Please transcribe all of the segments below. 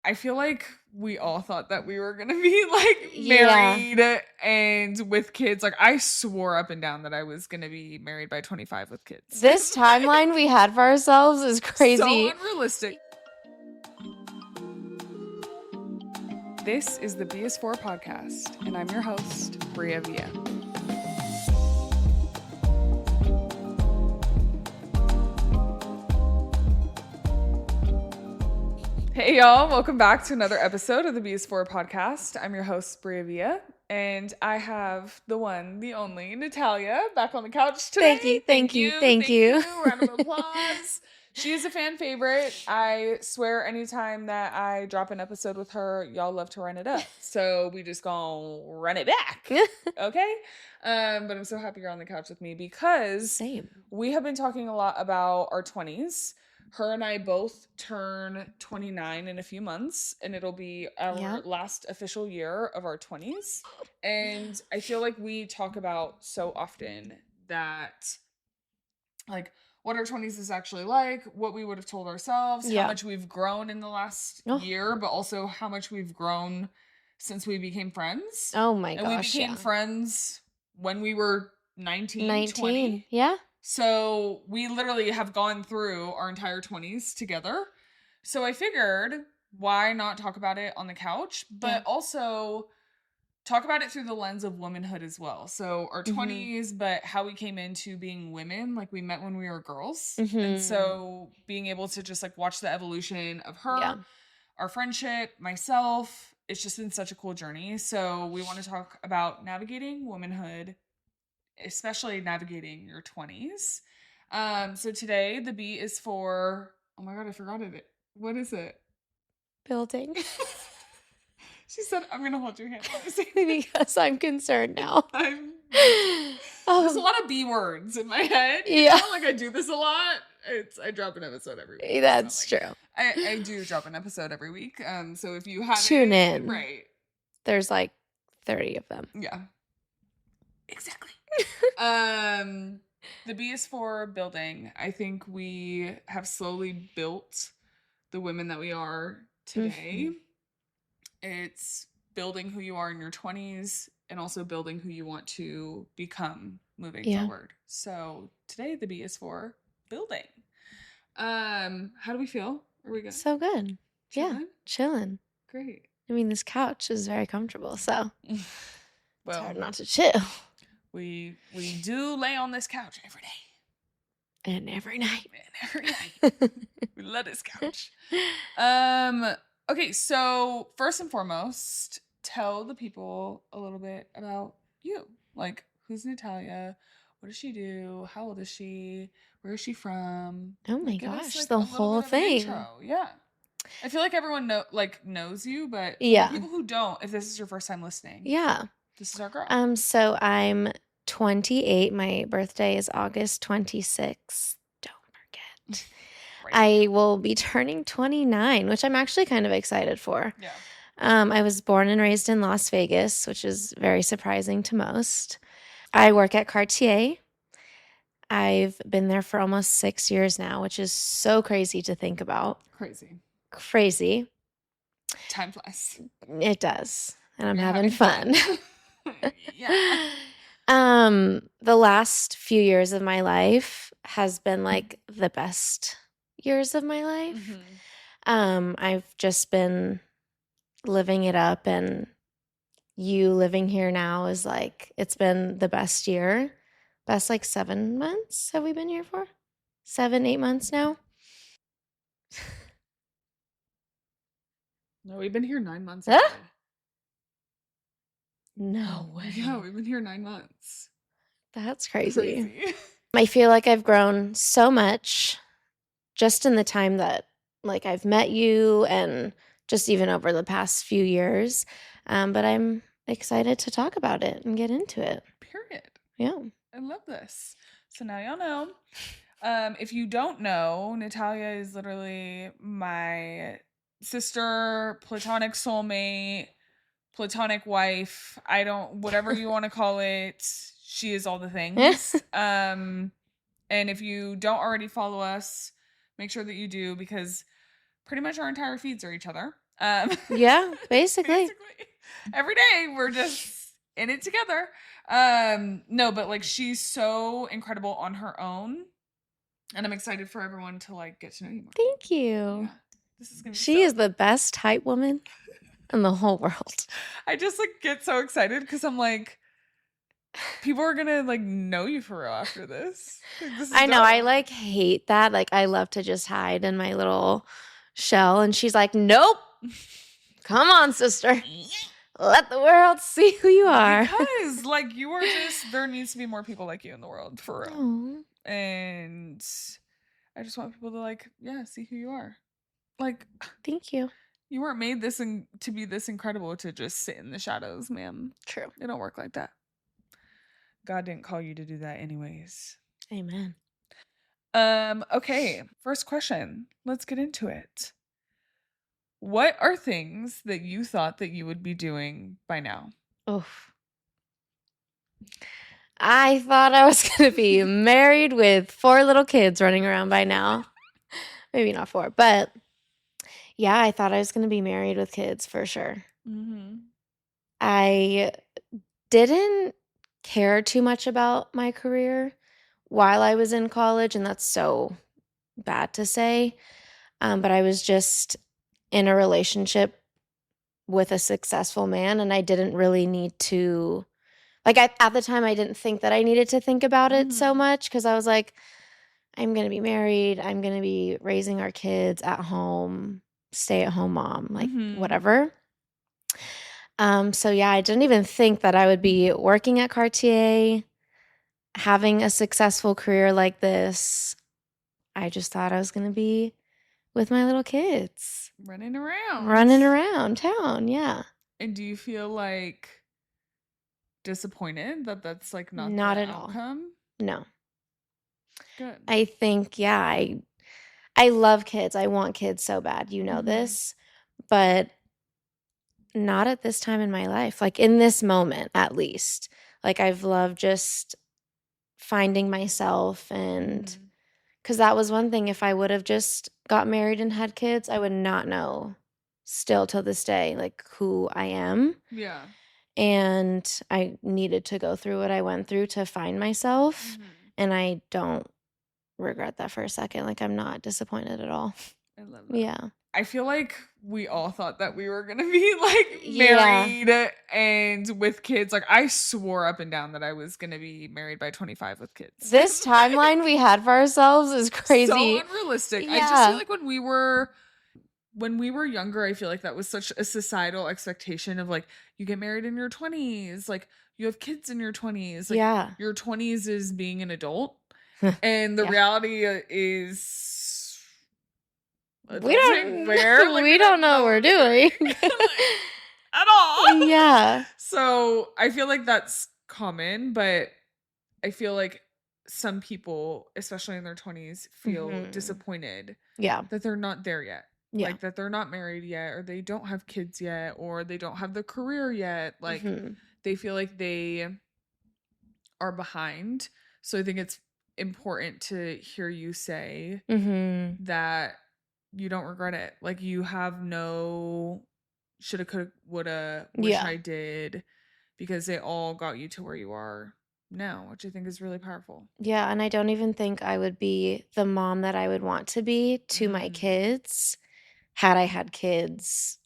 I feel like we all thought that we were gonna be like married and with kids. Like I swore up and down that I was gonna be married by 25 with kids. This timeline we had for ourselves is crazy. So unrealistic. This is the BS4 podcast, and I'm your host, Bria Villa. Hey y'all, welcome back to another episode of the BS4 podcast. I'm your host, Bria Villa, and I have the one, the only, Natalya, back on the couch today. Thank you. Round of applause. She is a fan favorite. I swear anytime that I drop an episode with her, y'all love to run it up. So we just gonna run it back. Okay? But I'm so happy you're on the couch with me because we have been talking a lot about our 20s. Her and I both turn 29 in a few months, and it'll be our last official year of our 20s. And I feel like we talk about so often that, like, what our 20s is actually like, what we would have told ourselves, how much we've grown in the last year, but also how much we've grown since we became friends. Oh my gosh. And we became friends when we were 19. 20. Yeah. So we literally have gone through our entire 20s together. So I figured, why not talk about it on the couch, but also talk about it through the lens of womanhood as well. So our 20s, but how we came into being women, like we met when we were girls. And so being able to just like watch the evolution of her, our friendship, myself, it's just been such a cool journey. So we want to talk about navigating womanhood, especially navigating your 20s. So today the B is for, oh my God, I forgot it. What is it? Building. She said, I'm going to hold your hand. Because I'm concerned now. There's a lot of B words in my head. You know? Like I do this a lot. I drop an episode every week. That's true. I do drop an episode every week. So if you haven't, tune in. Right. There's like 30 of them. Yeah. Exactly. The B is for building. I think we have slowly built the women that we are today. It's building who you are in your 20s and also building who you want to become moving forward. So today the B is for building. How do we feel? Are we good? So good. Chilling? Yeah. Chilling. Great. I mean, this couch is very comfortable, so it's hard not to chill. We do lay on this couch every day. And every night. We love this couch. Okay, so first and foremost, tell the people a little bit about you. Like, who's Natalya? What does she do? How old is she? Where is she from? Oh my gosh, the whole thing. Yeah. I feel like everyone knows you, but people who don't, if this is your first time listening, this is our girl. So I'm 28. My birthday is August 26th. Don't forget. Right. I will be turning 29, which I'm actually kind of excited for. Yeah. I was born and raised in Las Vegas, which is very surprising to most. I work at Cartier. I've been there for almost 6 years now, which is so crazy to think about. Crazy. Time flies. It does. And I'm having fun. Yeah. The last few years of my life has been like the best years of my life. I've just been living it up, and you living here now is like, it's been the best year. Best like 7 months have we been here for? 7-8 months now. No, we've been here 9 months. No way. Yeah, we've been here 9 months. That's crazy. I feel like I've grown so much just in the time that like I've met you and just even over the past few years. But I'm excited to talk about it and get into it. Period. Yeah. I love this. So now y'all know. If you don't know, Natalya is literally my sister, platonic soulmate, platonic wife. Whatever you want to call it. She is all the things. And if you don't already follow us, make sure that you do, because pretty much our entire feeds are each other. Yeah, basically. Every day we're just in it together. No, but like she's so incredible on her own, and I'm excited for everyone to like get to know you more. Thank you. Yeah, this is gonna be She is the best hype woman in the whole world. I just like get so excited because I'm like, people are gonna like know you for real after this. Like, this is I know. dope. I like hate that. Like, I love to just hide in my little shell. And she's like, nope. Come on, sister. Let the world see who you are. Because like you are just, there needs to be more people like you in the world for real. Aww. And I just want people to like, yeah, see who you are. Like, thank you. You weren't made to be this incredible to just sit in the shadows, ma'am. True. It don't work like that. God didn't call you to do that anyways. Amen. Okay, first question. Let's get into it. What are things that you thought that you would be doing by now? Oof. I thought I was going to be married with 4 little kids running around by now. Maybe not 4, but yeah, I thought I was going to be married with kids for sure. Mm-hmm. I didn't care too much about my career while I was in college, and that's so bad to say. But I was just in a relationship with a successful man, and I didn't really need to, like, at the time, I didn't think that I needed to think about it so much because I was like, I'm going to be married. I'm going to be raising our kids at home, stay at home mom, like whatever. So yeah, I didn't even think that I would be working at Cartier, having a successful career like this. I just thought I was going to be with my little kids. Running around town, yeah. And do you feel like disappointed that that's like not Not the at all. outcome? No. Good. I think, yeah, I love kids. I want kids so bad. You know this. But not at this time in my life. Like in this moment, at least. Like I've loved just finding myself, and because that was one thing. If I would have just got married and had kids, I would not know still till this day, like who I am. Yeah. And I needed to go through what I went through to find myself. And I don't regret that for a second. Like I'm not disappointed at all. I love that. Yeah. I feel like we all thought that we were gonna be like married and with kids. Like I swore up and down that I was gonna be married by 25 with kids. This timeline we had for ourselves is crazy. So unrealistic. Yeah. I just feel like when we were younger, I feel like that was such a societal expectation of like you get married in your 20s, like you have kids in your 20s. Like your 20s is being an adult. And the reality is we don't know what we're doing at all. Yeah. So I feel like that's common, but I feel like some people, especially in their 20s, feel disappointed that they're not there yet. Like that they're not married yet, or they don't have kids yet, or they don't have the career yet. Like they feel like they are behind. So I think it's important to hear you say that you don't regret it. Like you have no shoulda, coulda, woulda, wish I did, because it all got you to where you are now, which I think is really powerful. Yeah, and I don't even think I would be the mom that I would want to be to my kids had I had kids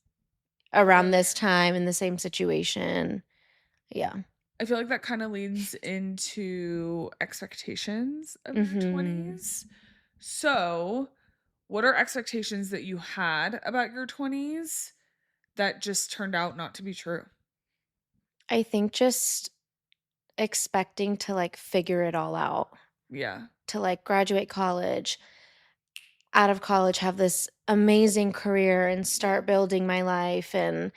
around this time in the same situation. Yeah. I feel like that kind of leads into expectations of your 20s. So, what are expectations that you had about your 20s that just turned out not to be true? I think just expecting to like figure it all out. Yeah. To like graduate college, out of college, have this amazing career and start building my life. And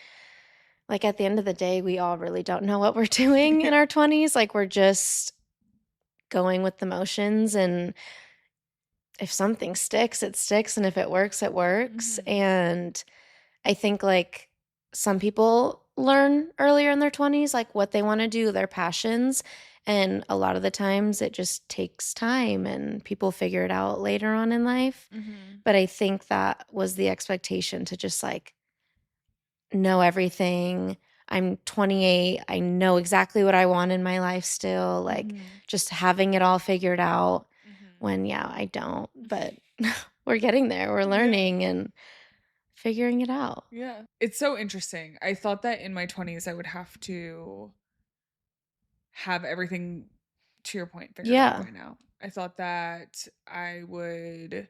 like at the end of the day, we all really don't know what we're doing in our 20s. Like we're just going with the motions, and if something sticks, it sticks, and if it works, it works. And I think like some people learn earlier in their 20s like what they want to do, their passions, and a lot of the times it just takes time and people figure it out later on in life. But I think that was the expectation, to just like know everything. I'm 28. I know exactly what I want in my life still, like just having it all figured out when, yeah, I don't. But we're getting there. We're learning and figuring it out. Yeah. It's so interesting. I thought that in my 20s I would have to have everything, to your point, figured out by now. I thought that I would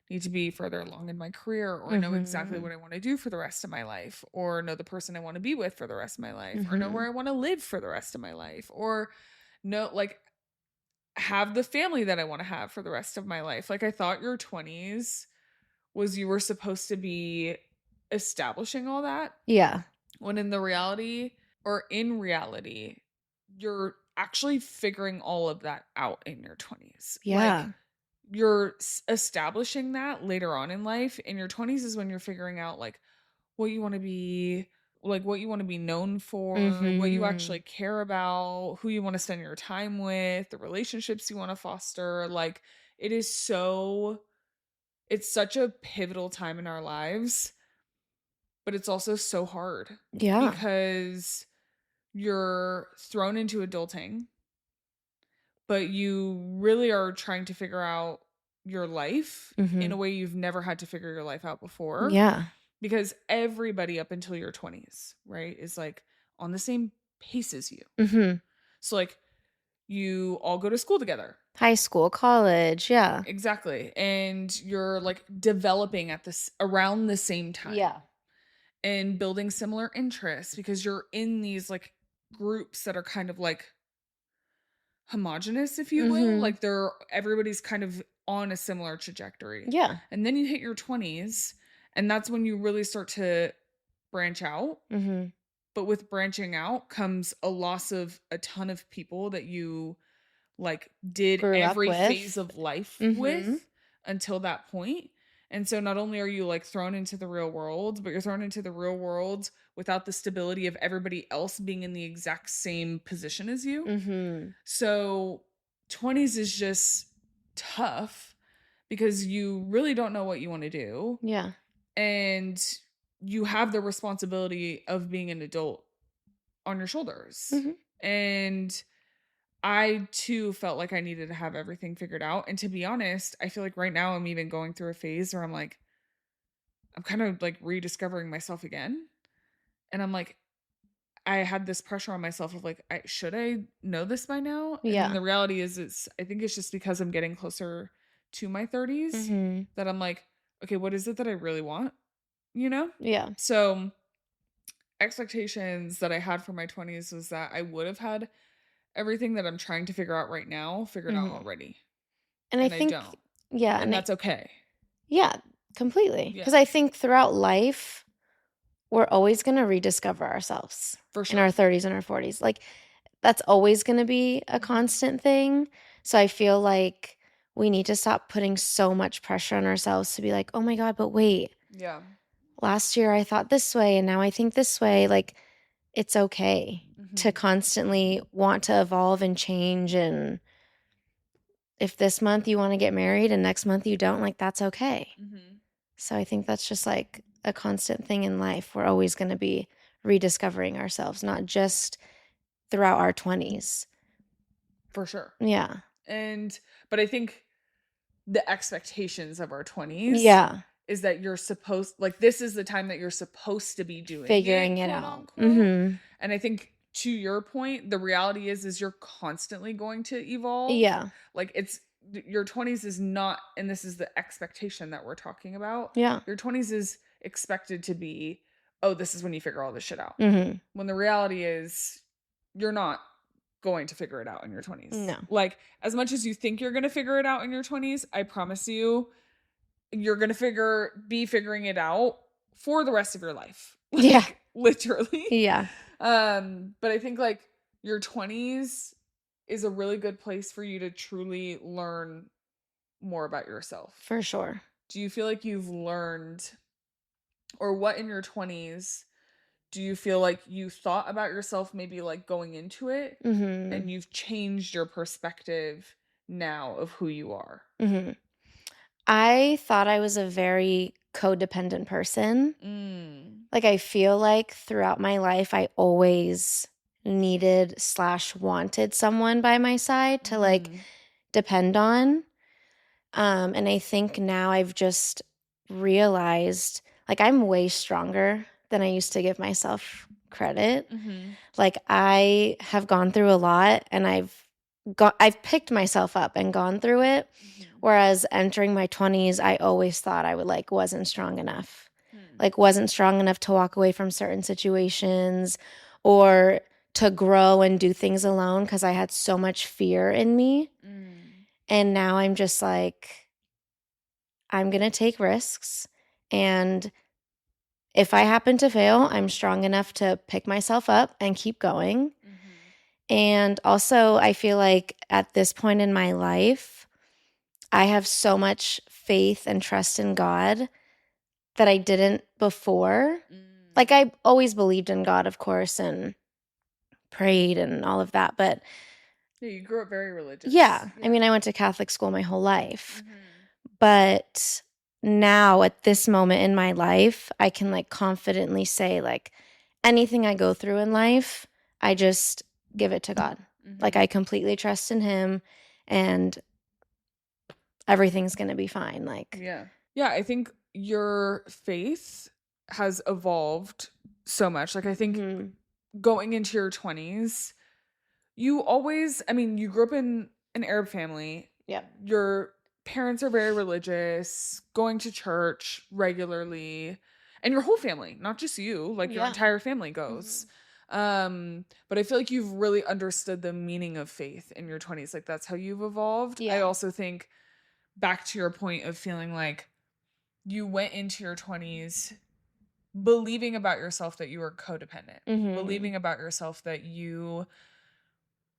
need to be further along in my career, or know exactly what I want to do for the rest of my life, or know the person I want to be with for the rest of my life, or know where I want to live for the rest of my life, or know, like, have the family that I want to have for the rest of my life. Like, I thought your 20s was you were supposed to be establishing all that. Yeah. When in reality, you're actually figuring all of that out in your 20s. Yeah. Like, you're establishing that later on in life. In your 20s is when you're figuring out, like, what you want to be, like, what you want to be known for, what you actually care about, who you want to spend your time with, the relationships you want to foster. Like, it's such a pivotal time in our lives, but it's also so hard. Yeah. Because you're thrown into adulting, but you really are trying to figure out your life in a way you've never had to figure your life out before. Yeah. Because everybody up until your 20s, right, is like on the same pace as you. So, like, you all go to school together. High school, college, yeah. Exactly. And you're like developing at this around the same time. Yeah. And building similar interests, because you're in these like groups that are kind of like homogenous, if you will. Like, everybody's kind of on a similar trajectory. Yeah. And then you hit your 20s, and that's when you really start to branch out. But with branching out comes a loss of a ton of people that you like did Grew up every with. phase of life with until that point. And so not only are you like thrown into the real world, but you're thrown into the real world without the stability of everybody else being in the exact same position as you. So 20s is just tough because you really don't know what you want to do. Yeah. And you have the responsibility of being an adult on your shoulders. And I too felt like I needed to have everything figured out. And to be honest, I feel like right now I'm even going through a phase where I'm like, I'm kind of like rediscovering myself again. And I'm like, I had this pressure on myself of like, should I know this by now? And then the reality is, I think it's just because I'm getting closer to my 30s that I'm like, okay, what is it that I really want? You know? Yeah. So expectations that I had for my 20s was that I would have had everything that I'm trying to figure out right now figured out already. And I think, don't. yeah. And that's okay. Yeah, completely. Because I think throughout life, we're always going to rediscover ourselves For sure. in our 30s and our 40s. Like, that's always going to be a constant thing. So I feel like we need to stop putting so much pressure on ourselves to be like, oh my God, but wait. Yeah. Last year I thought this way and now I think this way. Like, it's okay to constantly want to evolve and change. And if this month you want to get married and next month you don't, like, that's okay. So I think that's just like a constant thing in life. We're always going to be rediscovering ourselves, not just throughout our 20s. For sure. Yeah. But I think the expectations of our 20s is that you're supposed, like, this is the time that you're supposed to be doing figuring it quote, out. unquote. And I think to your point, the reality is you're constantly going to evolve. Yeah. Like, it's your 20s is not, and this is the expectation that we're talking about. Yeah. Your 20s is expected to be, oh, this is when you figure all this shit out. When the reality is you're not going to figure it out in your 20s. No. Like, as much as you think you're going to figure it out in your 20s, I promise you're going to be figuring it out for the rest of your life. Like, yeah. Literally. Yeah. But I think like your 20s is a really good place for you to truly learn more about yourself. For sure. Do you feel like you've learned, or what in your 20s do you feel like you thought about yourself maybe like going into it and you've changed your perspective now of who you are? I thought I was a very codependent person. Like, I feel like throughout my life, I always needed / wanted someone by my side to like depend on. And I think now I've just realized like I'm way stronger than I used to give myself credit. Like, I have gone through a lot, and I've picked myself up and gone through it. Whereas entering my 20s, I always thought I wasn't strong enough. Like, wasn't strong enough to walk away from certain situations or to grow and do things alone because I had so much fear in me. And now I'm just like, I'm going to take risks. And if I happen to fail, I'm strong enough to pick myself up and keep going. And also, I feel like at this point in my life, I have so much faith and trust in God that I didn't before. Like, I always believed in God, of course, and prayed and all of that. But yeah, you grew up very religious. Yeah. I mean, I went to Catholic school my whole life. But now at this moment in my life, I can like confidently say like anything I go through in life, I just give it to God. Like, I completely trust in him, and everything's going to be fine. Like, yeah, I think your faith has evolved so much. Like, I think going into your 20s, you always, I mean, you grew up in an Arab family. Yeah. Your parents are very religious, going to church regularly, and your whole family, not just you, like your entire family goes. But I feel like you've really understood the meaning of faith in your 20s. Like, that's how you've evolved. Yeah. I also think back to your point of feeling like you went into your 20s believing about yourself that you were codependent, believing about yourself that you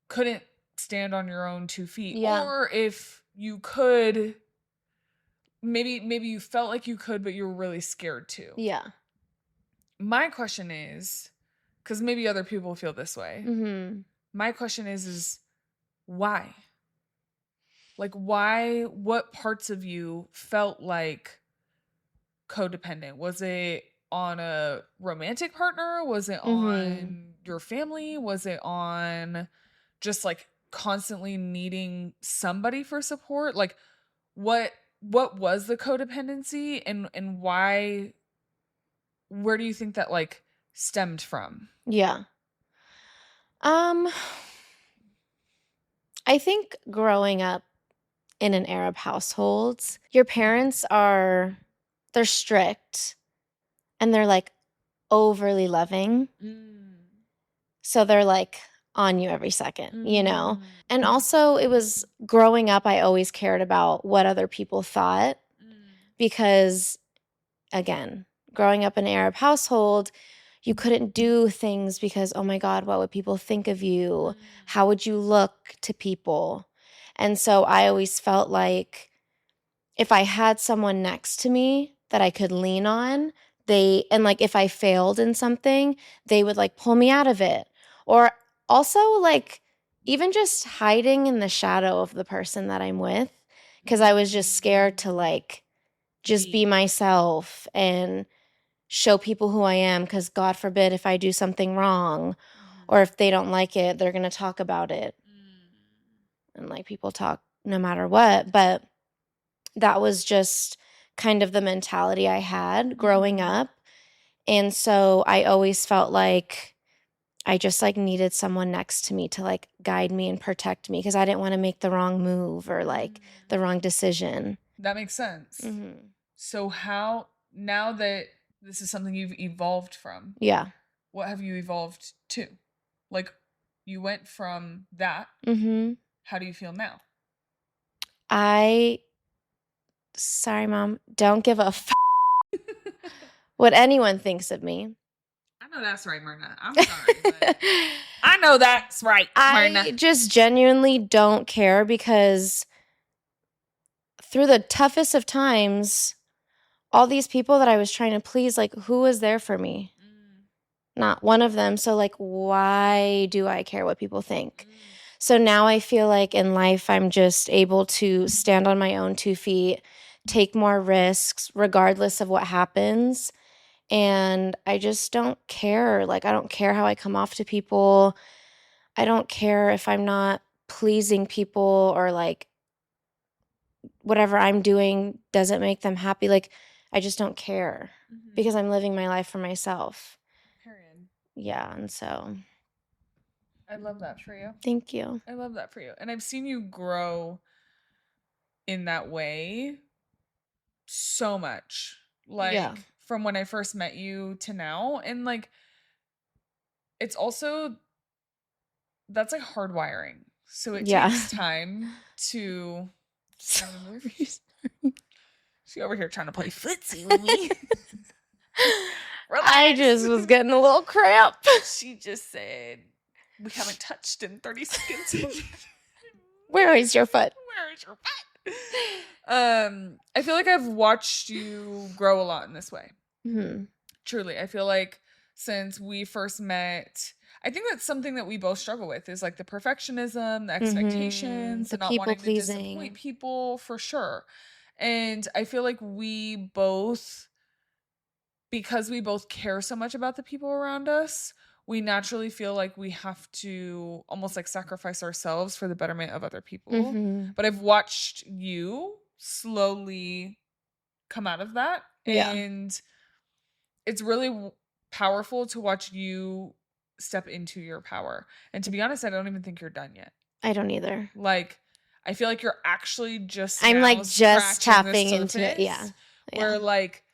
couldn't stand on your own 2 feet. Yeah. Or if you could, maybe you felt like you could, but you were really scared to. Yeah. My question is, because maybe other people feel this way. My question is why? Like, why? What parts of you felt like codependent? Was it on a romantic partner? Was it on your family? Was it on just like constantly needing somebody for support? Like, what was the codependency, and why, where do you think that like stemmed from? Yeah. I think growing up in an Arab household, your parents they're strict and they're like overly loving. So they're like on you every second, you know? And also, it was growing up, I always cared about what other people thought because, again, growing up in an Arab household, you couldn't do things because, oh my God, what would people think of you? How would you look to people? And so I always felt like if I had someone next to me that I could lean on, and like if I failed in something, they would like pull me out of it. Or also like even just hiding in the shadow of the person that I'm with, because I was just scared to like just be myself and show people who I am, because God forbid if I do something wrong or if they don't like it, they're going to talk about it. And like people talk no matter what. But that was just kind of the mentality I had growing up. And so I always felt like I just like needed someone next to me to like guide me and protect me because I didn't want to make the wrong move or like the wrong decision. That makes sense. So how, now that this is something you've evolved from, what have you evolved to? Like, you went from that. How do you feel now? Sorry, Mom, don't give a what anyone thinks of me. I know that's right, Myrna. I'm sorry, but I know that's right, Myrna. I just genuinely don't care because through the toughest of times, all these people that I was trying to please, like, who was there for me? Not one of them. So, like, why do I care what people think? So now I feel like in life, I'm just able to stand on my own 2 feet, take more risks regardless of what happens. And I just don't care. Like, I don't care how I come off to people. I don't care if I'm not pleasing people or like whatever I'm doing doesn't make them happy. Like, I just don't care because I'm living my life for myself. Period. Yeah. And so I love that for you. thank you. I love that for you. And I've seen you grow in that way so much. Like, Yeah. from when I first met you to now. And like, it's also, that's like hardwiring. So it takes time to. She over here trying to play footsie with me. I just was getting a little cramp. She just said, we haven't touched in 30 seconds. Where is your foot? Where is your foot? I feel like I've watched you grow a lot in this way. Mm-hmm. Truly. I feel like since we first met, I think that's something that we both struggle with is like the perfectionism, the expectations, the and not people wanting pleasing. to disappoint people for sure. And I feel like we both, because we both care so much about the people around us, we naturally feel like we have to almost like sacrifice ourselves for the betterment of other people. Mm-hmm. But I've watched you slowly come out of that. Yeah. And it's really powerful to watch you step into your power. And to be honest, I don't even think you're done yet. I don't either. Like, I feel like you're actually just I'm now like just tapping the into it. Yeah. Where like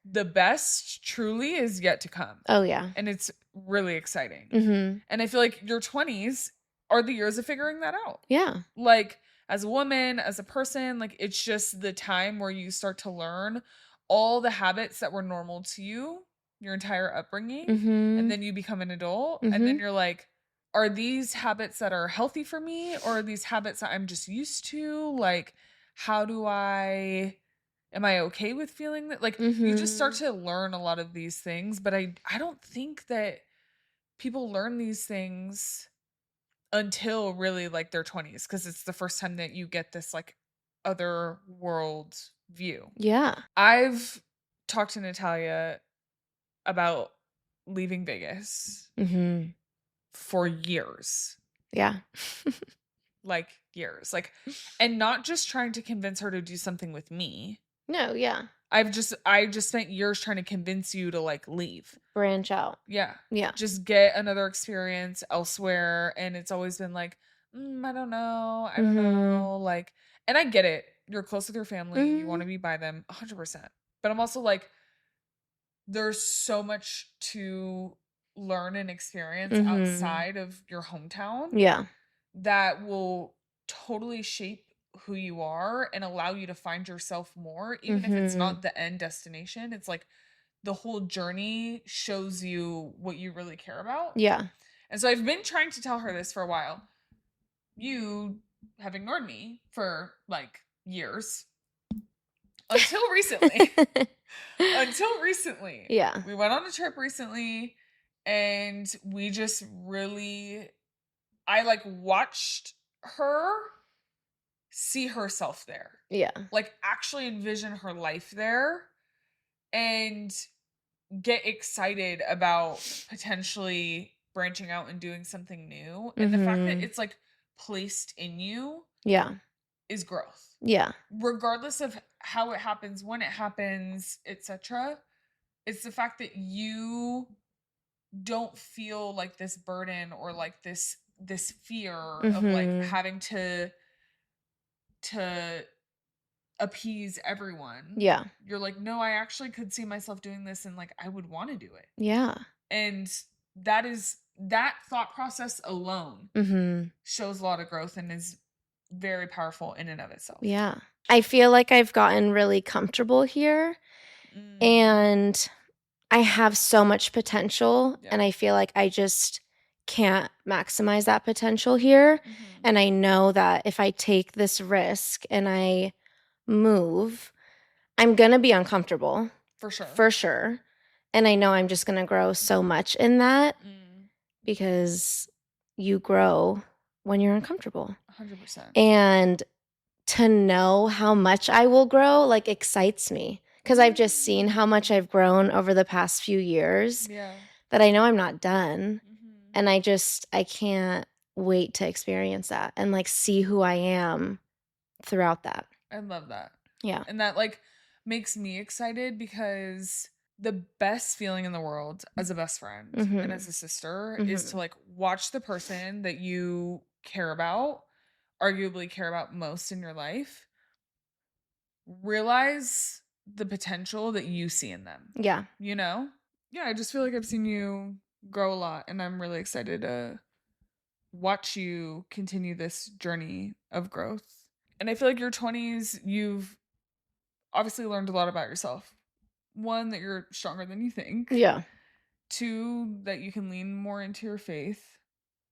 the best truly is yet to come. Oh yeah. And it's really exciting. Mm-hmm. And I feel like your 20s are the years of figuring that out. Yeah. Like, as a woman, as a person, like, it's just the time where you start to learn all the habits that were normal to you your entire upbringing. Mm-hmm. And then you become an adult. Mm-hmm. And then you're like, are these habits that are healthy for me? Or are these habits that I'm just used to? Like, how do am I okay with feeling that? Like, you just start to learn a lot of these things. But I don't think that people learn these things until really like their 20s, because it's the first time that you get this like other world view. Yeah. I've talked to Natalya about leaving Vegas for years. Yeah. Like years. Like, and not just trying to convince her to do something with me. No, yeah. I just spent years trying to convince you to like leave. Branch out. Yeah. Yeah. Just get another experience elsewhere. And it's always been like, I don't know. I don't know. Like, and I get it. You're close with your family. You want to be by them 100%. But I'm also like, there's so much to learn and experience outside of your hometown. Yeah. That will totally shape who you are and allow you to find yourself more, even if it's not the end destination. It's like the whole journey shows you what you really care about. Yeah. And so I've been trying to tell her this for a while. You have ignored me for like years. Until recently. Until recently. Yeah. We went on a trip recently and we just really, I like watched her see herself there. Yeah. Like actually envision her life there and get excited about potentially branching out and doing something new. And the fact that it's like placed in you is growth. Yeah. Regardless of how it happens, when it happens, etc. It's the fact that you don't feel like this burden or like this fear of like having to appease everyone. Yeah. You're like, no, I actually could see myself doing this and like I would want to do it. Yeah. And that thought process alone shows a lot of growth and is very powerful in and of itself. Yeah. I feel like I've gotten really comfortable here and I have so much potential and I feel like I just can't maximize that potential here. And I know that if I take this risk and I move, I'm going to be uncomfortable. For sure. For sure. And I know I'm just going to grow so much in that because you grow when you're uncomfortable. 100%. And to know how much I will grow, like, excites me. Because I've just seen how much I've grown over the past few years that I know I'm not done. And I can't wait to experience that and, like, see who I am throughout that. I love that. Yeah. And that, like, makes me excited because the best feeling in the world as a best friend and as a sister is to, like, watch the person that you care about, arguably care about most in your life, realize the potential that you see in them. Yeah. You know? Yeah, I just feel like I've seen you grow a lot, and I'm really excited to watch you continue this journey of growth. And I feel like your 20s, you've obviously learned a lot about yourself. One, that you're stronger than you think. Yeah. Two, that you can lean more into your faith.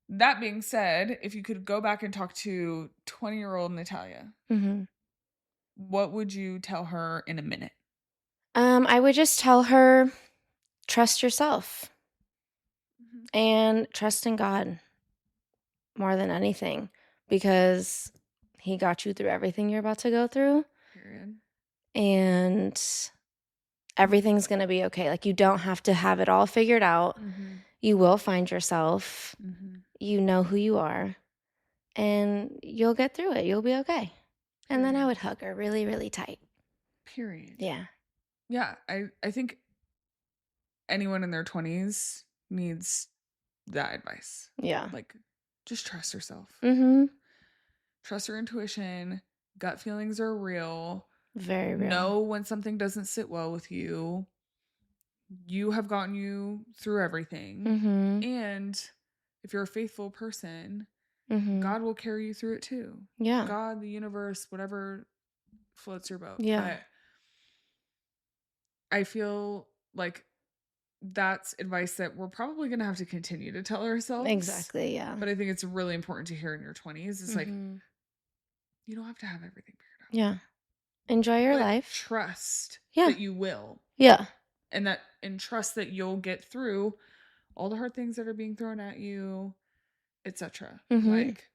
That being said, if you could go back and talk to 20-year-old Natalya, what would you tell her in a minute? I would just tell her, trust yourself and trust in God more than anything, because he got you through everything you're about to go through. Period. And everything's going to be okay. Like, you don't have to have it all figured out. You will find yourself. You know who you are. And you'll get through it. You'll be okay. And then I would hug her really, really tight. Period. Yeah. Yeah, I think anyone in their 20s needs that advice. Yeah. Like, just trust yourself. Trust your intuition. Gut feelings are real. Very real. Know when something doesn't sit well with you. You have gotten you through everything. And if you're a faithful person, God will carry you through it too. Yeah. God, the universe, whatever floats your boat. Yeah. But I feel like that's advice that we're probably going to have to continue to tell ourselves. Exactly, yeah. But I think it's really important to hear in your 20s. It's like, you don't have to have everything figured out. Yeah. Enjoy your life. Trust Yeah. that you will. Yeah. And trust that you'll get through all the hard things that are being thrown at you, etc. Like,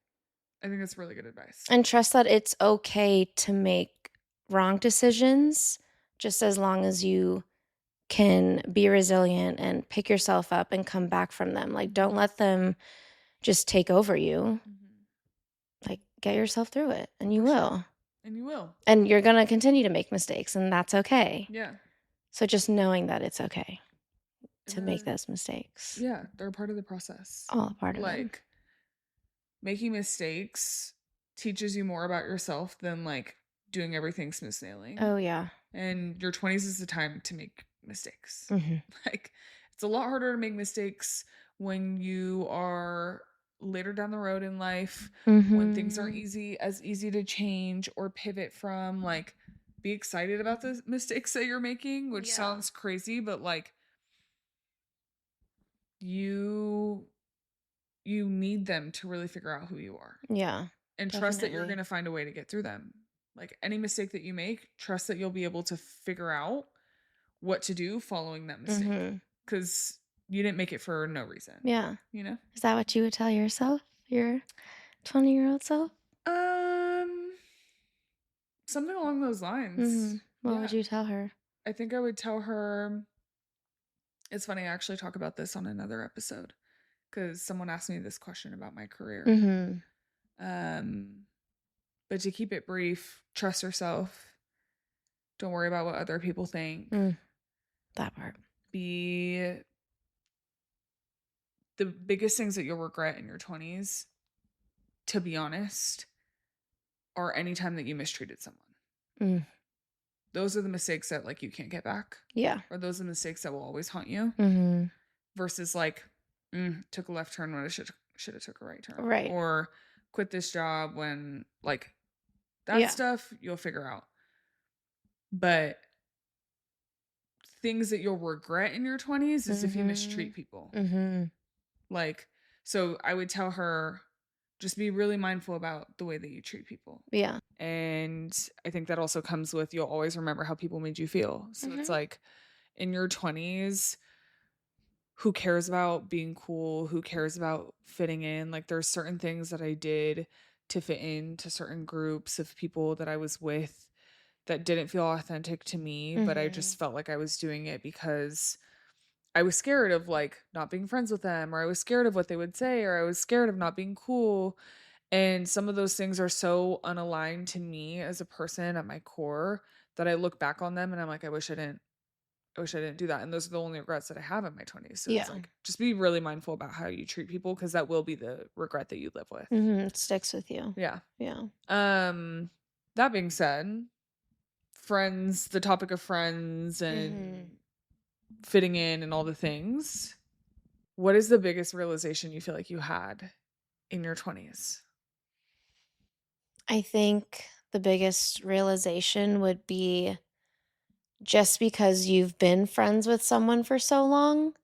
I think that's really good advice. And trust that it's okay to make wrong decisions, just as long as you can be resilient and pick yourself up and come back from them. Like, don't let them just take over you. Like, get yourself through it, and you will. Sure. And you will. And you're going to continue to make mistakes, and that's okay. Yeah. So just knowing that it's okay to make those mistakes. Yeah, they're a part of the process. All a part of it. Like, making mistakes teaches you more about yourself than, like, doing everything smooth sailing. Oh, yeah. And your 20s is the time to make mistakes. Like, it's a lot harder to make mistakes when you are later down the road in life, when things aren't as easy to change or pivot from. Like, be excited about the mistakes that you're making, which sounds crazy, but, like, you need them to really figure out who you are. Yeah. And trust that you're going to find a way to get through them. Like, any mistake that you make, trust that you'll be able to figure out what to do following that mistake. Because you didn't make it for no reason. Yeah. You know? Is that what you would tell yourself? Your 20-year-old self? Something along those lines. What would you tell her? I think I would tell her, it's funny, I actually talk about this on another episode, because someone asked me this question about my career. But to keep it brief, trust yourself. Don't worry about what other people think. That part. The biggest things that you'll regret in your 20s, to be honest, are any time that you mistreated someone. Those are the mistakes that, like, you can't get back. Yeah. Or those are the mistakes that will always haunt you. Versus, like, took a left turn when I should have took a right turn. Right. Or quit this job when, like, that stuff you'll figure out. But things that you'll regret in your 20s is if you mistreat people. Like, so I would tell her, just be really mindful about the way that you treat people. Yeah. And I think that also comes with, you'll always remember how people made you feel. So it's like, in your 20s, who cares about being cool? Who cares about fitting in? Like, there's certain things that I did to fit into certain groups of people that I was with that didn't feel authentic to me, but I just felt like I was doing it because I was scared of like not being friends with them, or I was scared of what they would say, or I was scared of not being cool. And some of those things are so unaligned to me as a person at my core that I look back on them and I'm like, I wish I didn't do that. And those are the only regrets that I have in my 20s. So it's Yeah. like, just be really mindful about how you treat people because that will be the regret that you live with. It sticks with you. Yeah. Yeah. That being said, friends, the topic of friends and fitting in and all the things. What is the biggest realization you feel like you had in your 20s? I think the biggest realization would be just because you've been friends with someone for so long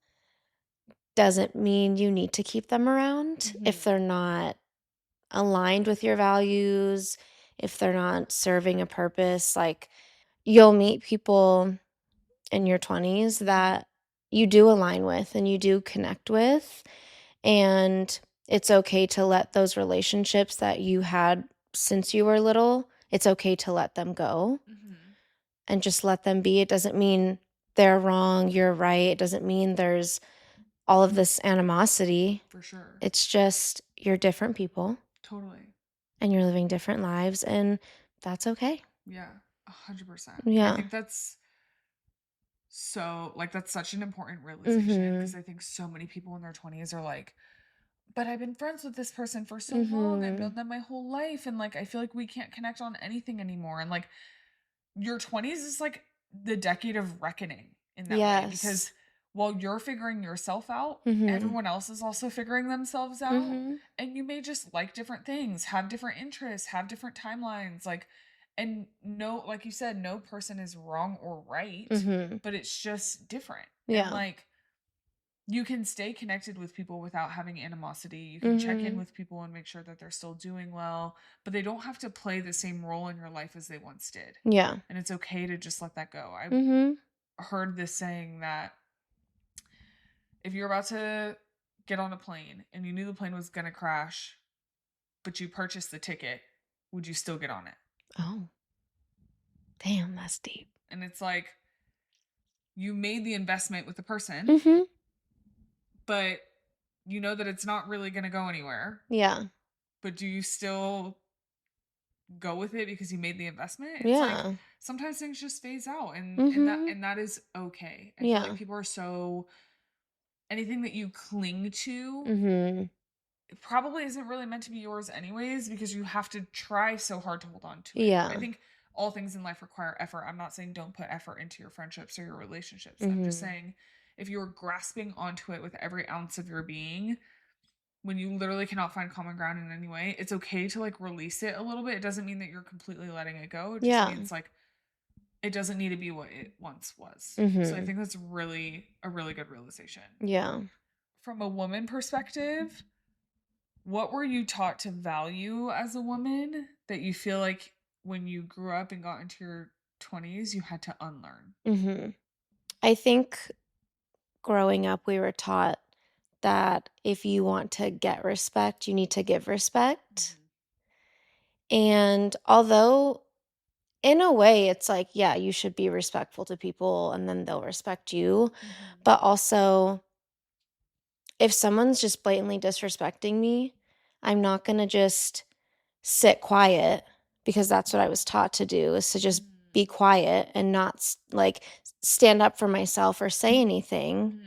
doesn't mean you need to keep them around if they're not aligned with your values, if they're not serving a purpose. Like, you'll meet people in your 20s that you do align with and you do connect with. And it's okay to let those relationships that you had since you were little, it's okay to let them go and just let them be. It doesn't mean they're wrong, you're right. It doesn't mean there's all of this animosity. For sure. It's just you're different people. Totally. And you're living different lives, and that's okay. Yeah, 100%. Yeah. I think that's so, like, that's such an important realization because I think so many people in their 20s are like, but I've been friends with this person for so long. I've known them my whole life. And like, I feel like we can't connect on anything anymore. And like, your 20s is like the decade of reckoning in that way because while you're figuring yourself out, everyone else is also figuring themselves out. And you may just like different things, have different interests, have different timelines. Like, and no, like you said, no person is wrong or right, but it's just different. Yeah. And like, you can stay connected with people without having animosity. You can check in with people and make sure that they're still doing well, but they don't have to play the same role in your life as they once did. Yeah. And it's okay to just let that go. I heard this saying that if you're about to get on a plane and you knew the plane was going to crash, but you purchased the ticket, would you still get on it? Oh. Damn, that's deep. And it's like, you made the investment with the person, but you know that it's not really going to go anywhere. Yeah. But do you still go with it because you made the investment? It's Yeah. like sometimes things just phase out and that is okay. I feel like people are so, anything that you cling to it probably isn't really meant to be yours anyways because you have to try so hard to hold on to it. Yeah. I think all things in life require effort. I'm not saying don't put effort into your friendships or your relationships. I'm just saying if you're grasping onto it with every ounce of your being, when you literally cannot find common ground in any way, it's okay to like release it a little bit. It doesn't mean that you're completely letting it go. It just means like it doesn't need to be what it once was. So I think that's really a really good realization. Yeah. From a woman perspective, what were you taught to value as a woman that you feel like when you grew up and got into your 20s, you had to unlearn? I think growing up, we were taught that if you want to get respect, you need to give respect. And although, in a way, it's like, yeah, you should be respectful to people and then they'll respect you. But also, if someone's just blatantly disrespecting me, I'm not going to just sit quiet because that's what I was taught to do, is to just be quiet and not like stand up for myself or say anything.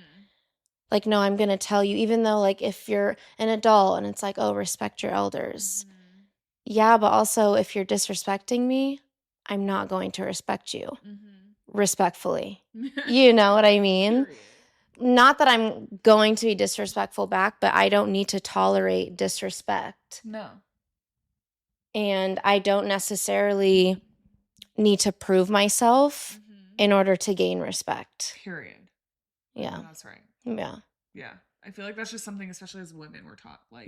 Like, no, I'm going to tell you, even though like if you're an adult and it's like, oh, respect your elders. Yeah, but also if you're disrespecting me, I'm not going to respect you respectfully. You know what I mean? Period. Not that I'm going to be disrespectful back, but I don't need to tolerate disrespect. No. And I don't necessarily need to prove myself in order to gain respect. Period. Yeah. That's right. Yeah. Yeah. I feel like that's just something, especially as women, we're taught. Like,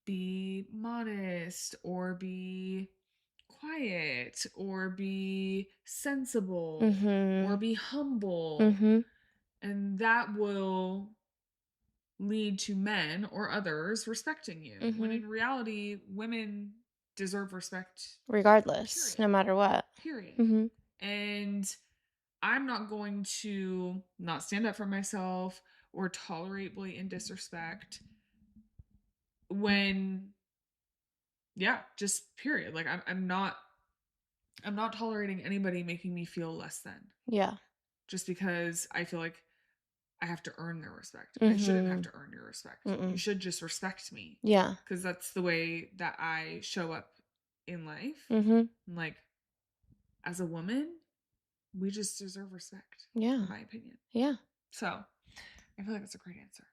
be modest or be quiet or be sensible or be humble. And that will lead to men or others respecting you. When in reality, women deserve respect regardless, no matter what. Period. And I'm not going to not stand up for myself or tolerate blatant disrespect when, just period. Like I'm not tolerating anybody making me feel less than. Yeah. Just because I feel like I have to earn their respect. I shouldn't have to earn your respect. You should just respect me. Yeah. Because that's the way that I show up in life. Like, as a woman, we just deserve respect. Yeah. In my opinion. Yeah. So, I feel like that's a great answer.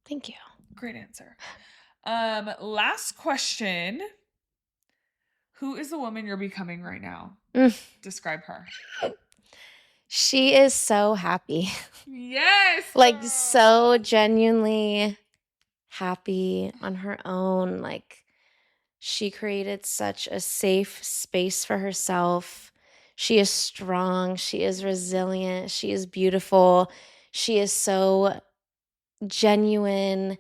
Thank you. Great answer. Last question. Who is the woman you're becoming right now? Describe her. She is so happy. Yes. Like, so genuinely happy on her own. Like, she created such a safe space for herself. She is strong. She is resilient. She is beautiful. She is so genuine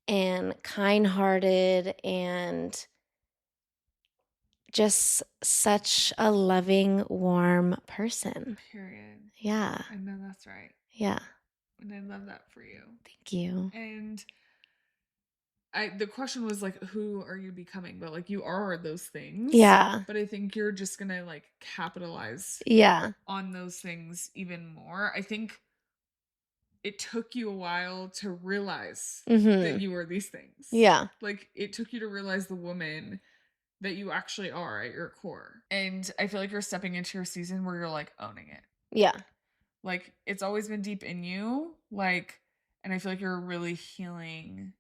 and kind-hearted and just such a loving, warm person. Period. Yeah. I know that's right. Yeah. And I love that for you. Thank you. And the question was like, who are you becoming? But like, you are those things. Yeah. But I think you're just gonna like capitalize on those things even more. I think it took you a while to realize that you were these things. Yeah. Like, it took you to realize the woman that you actually are at your core. And I feel like you're stepping into your season where you're like owning it. Yeah. Like, it's always been deep in you. Like, and I feel like you're really healing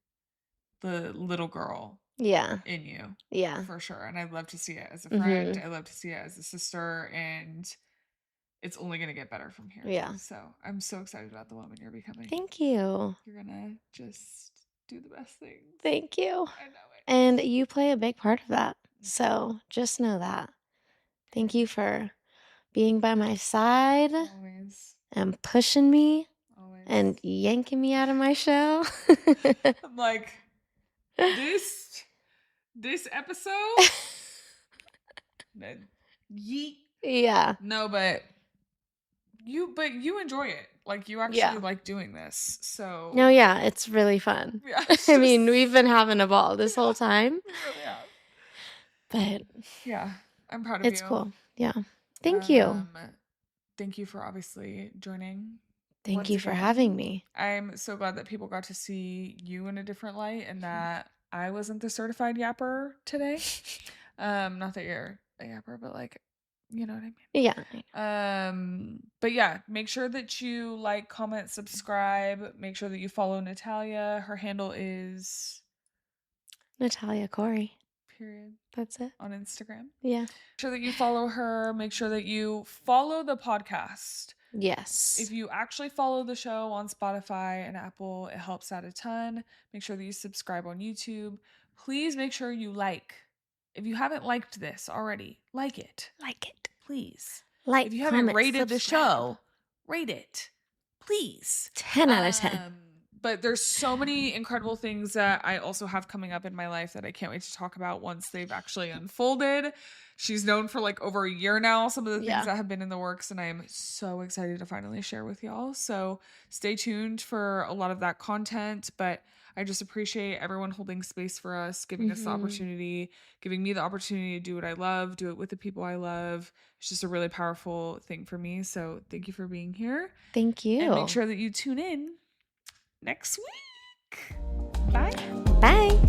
the little girl in you. Yeah. For sure. And I'd love to see it as a friend. I love to see it as a sister. And it's only going to get better from here. Yeah. So I'm so excited about the woman you're becoming. Thank you. You're going to just do the best thing. Thank you. I know it. And you play a big part of that. So just know that. Thank you for being by my side. Always. And pushing me. Always. And yanking me out of my shell. I'm like, this episode? Yeet. Yeah. No, but you enjoy it. Like, you actually like doing this. So no, yeah, it's really fun. Yeah, I mean, we've been having a ball this whole time. We really have. But yeah, I'm proud of you. It's cool. Yeah. Thank you. Thank you for obviously joining. Thank you for having me. I'm so glad that people got to see you in a different light and that I wasn't the certified yapper today. Not that you're a yapper, but like, you know what I mean? Yeah. But yeah, make sure that you like, comment, subscribe. Make sure that you follow Natalya. Her handle is Natalya Corey. Period. That's it. On Instagram. Yeah. Make sure that you follow her. Make sure that you follow the podcast. Yes. If you actually follow the show on Spotify and Apple, it helps out a ton. Make sure that you subscribe on YouTube. Please make sure you like. If you haven't liked this already, like it. Like it. Please. Like, if you haven't rated the show, rate it. Please. 10 out of 10. But there's so many incredible things that I also have coming up in my life that I can't wait to talk about once they've actually unfolded. She's known for like over a year now, some of the things that have been in the works, and I am so excited to finally share with y'all. So stay tuned for a lot of that content, but I just appreciate everyone holding space for us, giving us the opportunity, giving me the opportunity to do what I love, do it with the people I love. It's just a really powerful thing for me. So thank you for being here. Thank you. And make sure that you tune in next week. Bye. Bye.